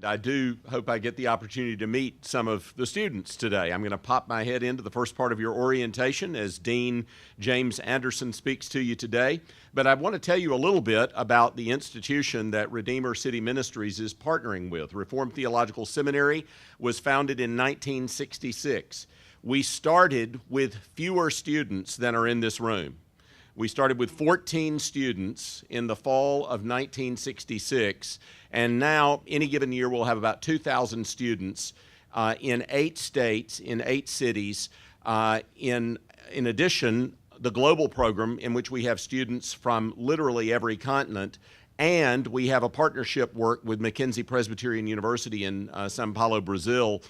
I do hope I get the opportunity to meet some of the students today. I'm going to pop my head into the first part of your orientation as Dean James Anderson speaks to you today. But I want to tell you a little bit about the institution that Redeemer City Ministries is partnering with. Reformed Theological Seminary was founded in 1966. We started with fewer students than are in this room. We started with 14 students in the fall of 1966, and now any given year we'll have about 2,000 students in 8 states, in 8 cities. In addition, the global program in which we have students from literally every continent, and we have a partnership work with Mackenzie Presbyterian University in São Paulo, Brazil,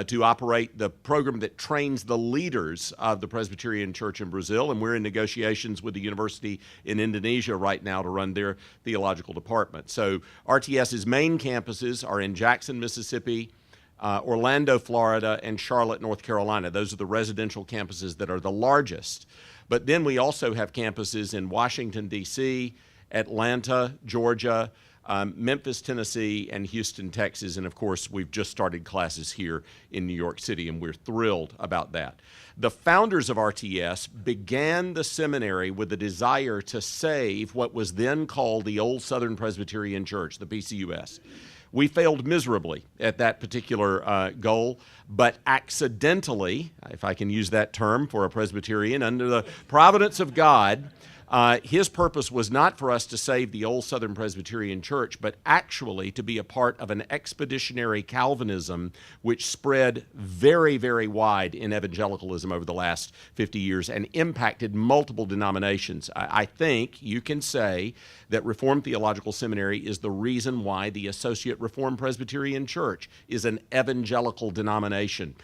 to operate the program that trains the leaders of the Presbyterian Church in Brazil, and we're in negotiations with the university in Indonesia right now to run their theological department. So RTS's main campuses are in Jackson, Mississippi, Orlando, Florida, and Charlotte, North Carolina. Those are the residential campuses that are the largest. But then we also have campuses in Washington, D.C., Atlanta, Georgia, Memphis, Tennessee, and Houston, Texas. And of course, we've just started classes here in New York City, and we're thrilled about that. The founders of RTS began the seminary with a desire to save what was then called the Old Southern Presbyterian Church, the PCUS. We failed miserably at that particular goal, but accidentally, if I can use that term for a Presbyterian, under the providence of God, his purpose was not for us to save the Old Southern Presbyterian Church, but actually to be a part of an expeditionary Calvinism which spread very, very wide in evangelicalism over the last 50 years and impacted multiple denominations. I think you can say that Reformed Theological Seminary is the reason why the Associate Reformed Presbyterian Church is an evangelical denomination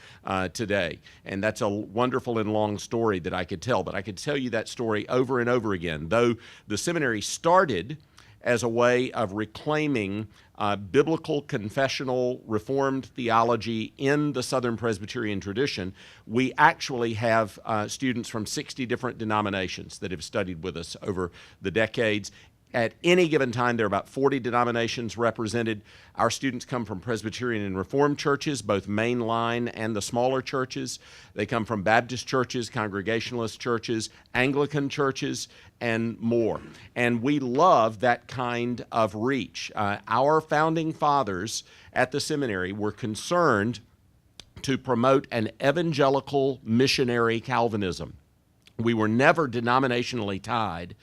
today. And that's a wonderful and long story that I could tell, but I could tell you that story over and over again. Though the seminary started as a way of reclaiming biblical confessional Reformed theology in the Southern Presbyterian tradition, we actually have students from 60 different denominations that have studied with us over the decades. At any given time, there are about 40 denominations represented. Our students come from Presbyterian and Reformed churches, both mainline and the smaller churches. They come from Baptist churches, Congregationalist churches, Anglican churches, and more. And we love that kind of reach. Our founding fathers at the seminary were concerned to promote an evangelical missionary Calvinism. We were never denominationally tied.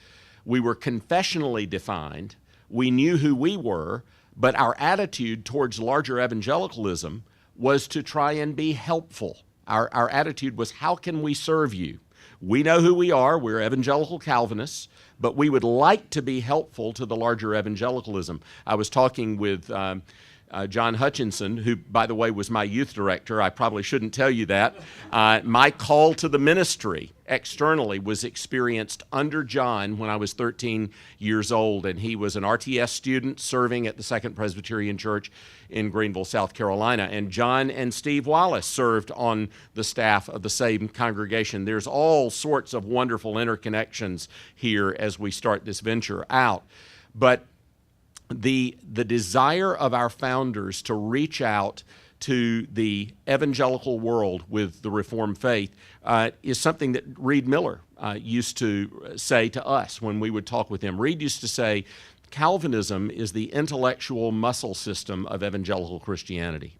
We were confessionally defined. We knew who we were, but our attitude towards larger evangelicalism was to try and be helpful. Our attitude was, how can we serve you? We know who we are. We're evangelical Calvinists, but we would like to be helpful to the larger evangelicalism. I was talking with John Hutchinson, who, by the way, was my youth director. I probably shouldn't tell you that. My call to the ministry externally was experienced under John when I was 13 years old, and he was an RTS student serving at the Second Presbyterian Church in Greenville, South Carolina. And John and Steve Wallace served on the staff of the same congregation. There's all sorts of wonderful interconnections here as we start this venture out. But the desire of our founders to reach out to the evangelical world with the Reformed faith is something that Reed Miller used to say to us when we would talk with him. Reed used to say, Calvinism is the intellectual muscle system of evangelical Christianity.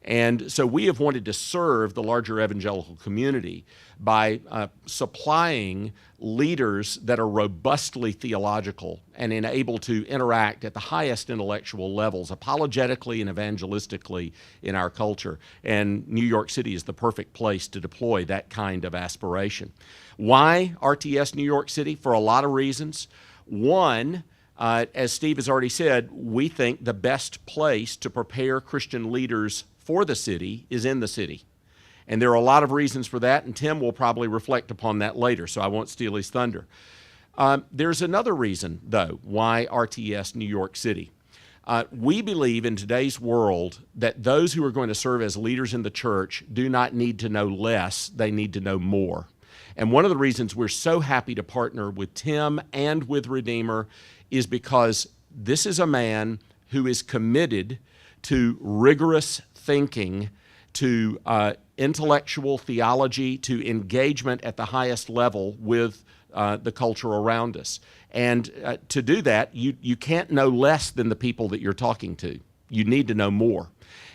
And so we have wanted to serve the larger evangelical community by supplying leaders that are robustly theological and able to interact at the highest intellectual levels, apologetically and evangelistically in our culture. And New York City is the perfect place to deploy that kind of aspiration. Why RTS New York City? For a lot of reasons. One, as Steve has already said, we think the best place to prepare Christian leaders for the city is in the city. And there are a lot of reasons for that, and Tim will probably reflect upon that later, so I won't steal his thunder. There's another reason, though, why RTS New York City. We believe in today's world that those who are going to serve as leaders in the church do not need to know less, they need to know more. And one of the reasons we're so happy to partner with Tim and with Redeemer is because this is a man who is committed to rigorous thinking, to intellectual theology, to engagement at the highest level with the culture around us. And to do that, you can't know less than the people that you're talking to. You need to know more.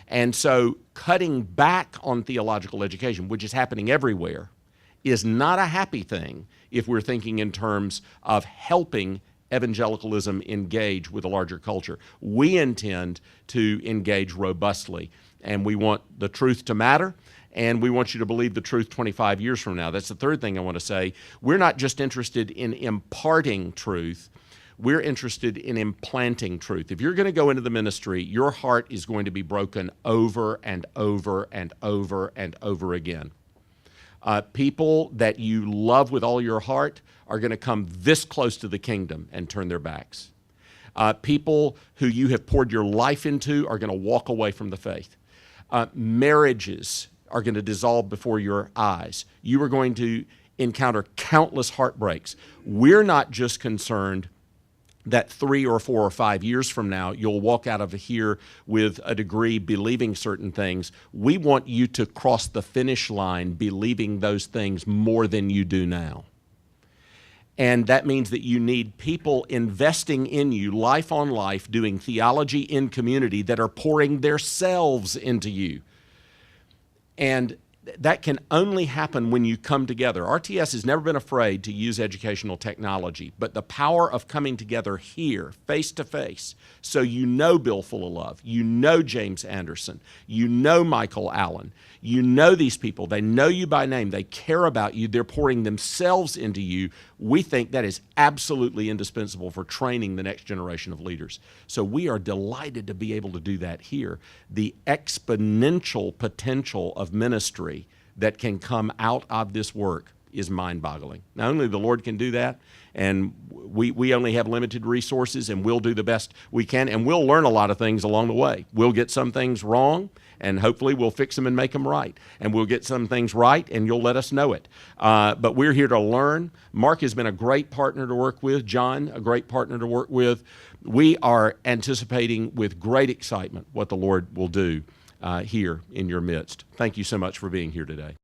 And so cutting back on theological education, which is happening everywhere, is not a happy thing if we're thinking in terms of helping evangelicalism engage with a larger culture. We intend to engage robustly, and we want the truth to matter, and we want you to believe the truth 25 years from now. That's the third thing I want to say. We're not just interested in imparting truth, we're interested in implanting truth. If you're going to go into the ministry, your heart is going to be broken over and over and over and over again. People that you love with all your heart are going to come this close to the kingdom and turn their backs. People who you have poured your life into are going to walk away from the faith. Marriages are going to dissolve before your eyes. You are going to encounter countless heartbreaks. We're not just concerned that 3 or 4 or 5 years from now, you'll walk out of here with a degree believing certain things. We want you to cross the finish line believing those things more than you do now. And that means that you need people investing in you, life on life, doing theology in community that are pouring themselves into you. And that can only happen when you come together. RTS has never been afraid to use educational technology, but the power of coming together here, face to face, so you know Bill Fullilove, you know James Anderson, you know Michael Allen, you know these people, they know you by name, they care about you, they're pouring themselves into you. We think that is absolutely indispensable for training the next generation of leaders. So we are delighted to be able to do that here. The exponential potential of ministry that can come out of this work is mind-boggling. Not only the Lord can do that, and we only have limited resources, and we'll do the best we can, and we'll learn a lot of things along the way. We'll get some things wrong, and hopefully we'll fix them and make them right. And we'll get some things right, and you'll let us know it. But we're here to learn. Mark has been a great partner to work with. John, a great partner to work with. We are anticipating with great excitement what the Lord will do here in your midst. Thank you so much for being here today.